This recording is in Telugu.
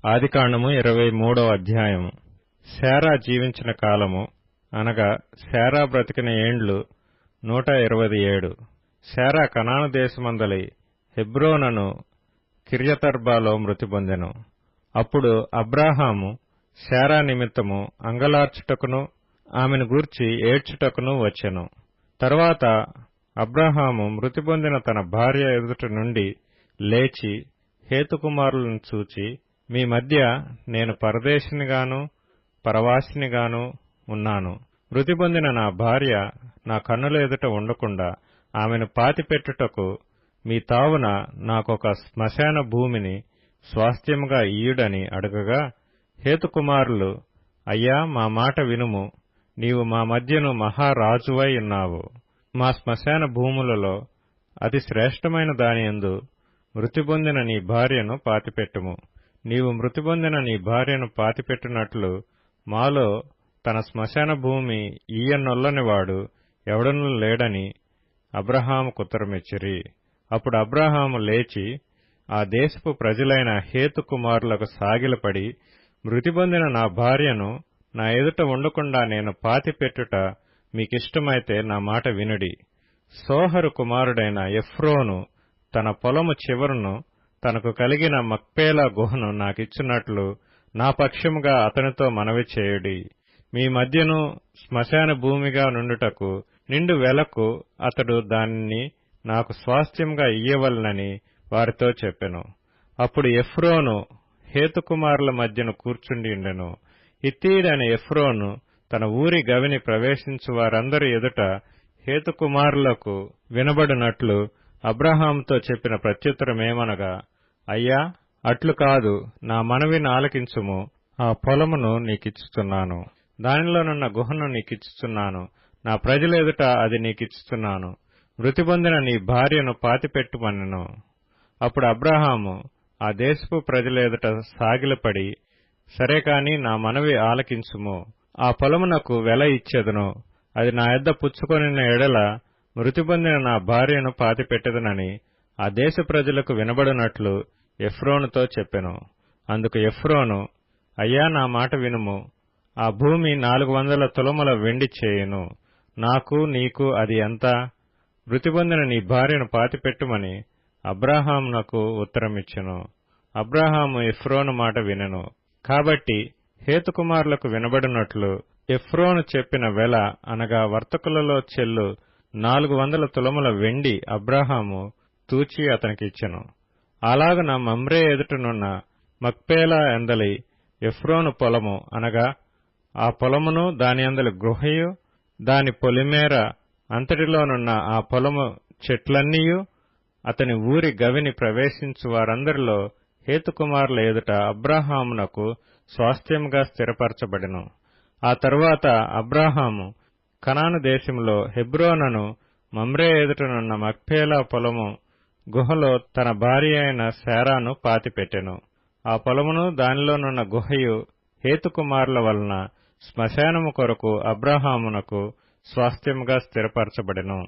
ఆదికాండము 23వ అధ్యాయము. శారా జీవించిన కాలము అనగా శారా బ్రతికిన ఏండ్లు 127. శారా కనాను దేశమందలి హెబ్రోనను కిర్యతర్బాలో మృతి పొందెను. అప్పుడు అబ్రాహాము శారా నిమిత్తము అంగలార్చుటకును ఆమెను గూర్చి ఏడ్చుటకును వచ్చెను. తరువాత అబ్రాహాము మృతి పొందిన తన భార్య ఎదుట నుండి లేచి హేతుకుమారులను చూచి, మీ మధ్య నేను పరదేశినిగాను పరవాసినిగాను ఉన్నాను. మృతి పొందిన నా భార్య నా కన్నుల ఎదుట ఉండకుండా ఆమెను పాతిపెట్టుటకు మీ తావున నాకొక శ్మశాన భూమిని స్వాస్థ్యముగా ఇయ్యుడని అడగగా, హేతుకుమారులు, అయ్యా, మా మాట వినుము, నీవు మా మధ్యను మహారాజువై ఉన్నావు. మా శ్మశాన భూములలో అతి శ్రేష్టమైన దానియందు మృతి పొందిన నీ భార్యను పాతిపెట్టుము. నీవు మృతి పొందిన నీ భార్యను పాతిపెట్టినట్లు మాలో తన శ్మశాన భూమి ఈయనొల్లనివాడు ఎవడనూ లేడని అబ్రాహాముకుత్తరమిచ్చిరి. అప్పుడు అబ్రాహాము లేచి ఆ దేశపు ప్రజలైన హేతుకుమారులకు సాగిలపడి, మృతి పొందిన నా భార్యను నా ఎదుట ఉండకుండా నేను పాతిపెట్టుట మీకిష్టమైతే నా మాట వినుడి. సోహరు కుమారుడైన ఎఫ్రోను తన పొలము చివరను తనకు కలిగిన మక్పేలా గుహను నాకిచ్చున్నట్లు నా పక్షముగా అతనితో మనవి చేయుడి. మీ మధ్యను శ్మశాన భూమిగా నుండుటకు నిండు వెలకు అతడు దానిని నాకు స్వాస్థ్యంగా ఇయ్యవలనని వారితో చెప్పెను. అప్పుడు ఎఫ్రోను హేతుకుమారుల మధ్యను కూర్చుండియుండెను. హిత్తీయుడైన ఎఫ్రోను తన ఊరి గవిని ప్రవేశించు వారందరి ఎదుట హేతుకుమారులకు వినబడినట్లు అబ్రాహాముతో చెప్పిన ప్రత్యుత్తరమేమనగా, అయ్యా, అట్లు కాదు, నా మనవిని ఆలకించుము. ఆ పొలమును నీకిచ్చుతున్నాను, దానిలోనున్న గుహను నీకిచ్చుతున్నాను, నా ప్రజల ఎదుట అది నీకిచ్చుతున్నాను. మృతి పొందిన నీ భార్యను పాతిపెట్టుమనెను. అప్పుడు అబ్రాహాము ఆ దేశపు ప్రజల ఎదుట సాగిలపడి, సరే కాని నా మనవి ఆలకించుము, ఆ పొలమునకు వెల ఇచ్చెదను, అది నా యొద్ద పుచ్చుకొనిన ఎడల మృతి పొందిన నా భార్యను పాతిపెట్టెదనని ఆ దేశ ప్రజలకు వినబడినట్లు ఎఫ్రోనుతో చెప్పెను. అందుకు ఎఫ్రోను, అయ్యా, నా మాట వినుము, ఆ భూమి 400 తులముల వెండి చేయును. నాకు నీకు అది ఎంత? మృతి పొందిన నీ భార్యను పాతిపెట్టుమని అబ్రాహామునకు ఉత్తరమిచ్చెను. అబ్రాహాము ఎఫ్రోను మాట వినెను. కాబట్టి హేతుకుమారులకు వినబడినట్లు ఎఫ్రోను చెప్పిన వెల అనగా వర్తకులలో చెల్లు 400 తులముల వెండి అబ్రాహాము తూచి అతనికిచ్చెను. అలాగున మమ్రే ఎదుటనున్న మక్పేలా ఎందలి ఎఫ్రోను పొలము అనగా ఆ పొలమును దాని అందలి గృహయు దాని పొలిమేర అంతటిలోనున్న ఆ పొలము చెట్లన్నీయు అతని ఊరి గవిని ప్రవేశించు వారందరిలో హేతుకుమారుల ఎదుట అబ్రాహామునకు స్వాస్థ్యముగా స్థిరపరచబడెను. ఆ తరువాత అబ్రాహాము కనాను దేశంలో హెబ్రోనను మమ్రే ఎదుటనున్న మక్పేలా పొలము గుహలో తన భార్య అయిన శారాను పాతిపెట్టెను. ఆ పొలమును దానిలోనున్న గుహయు హేతుకుమారుల వలన శ్మశానము కొరకు అబ్రాహామునకు స్వాస్థ్యముగా స్థిరపరచబడెను.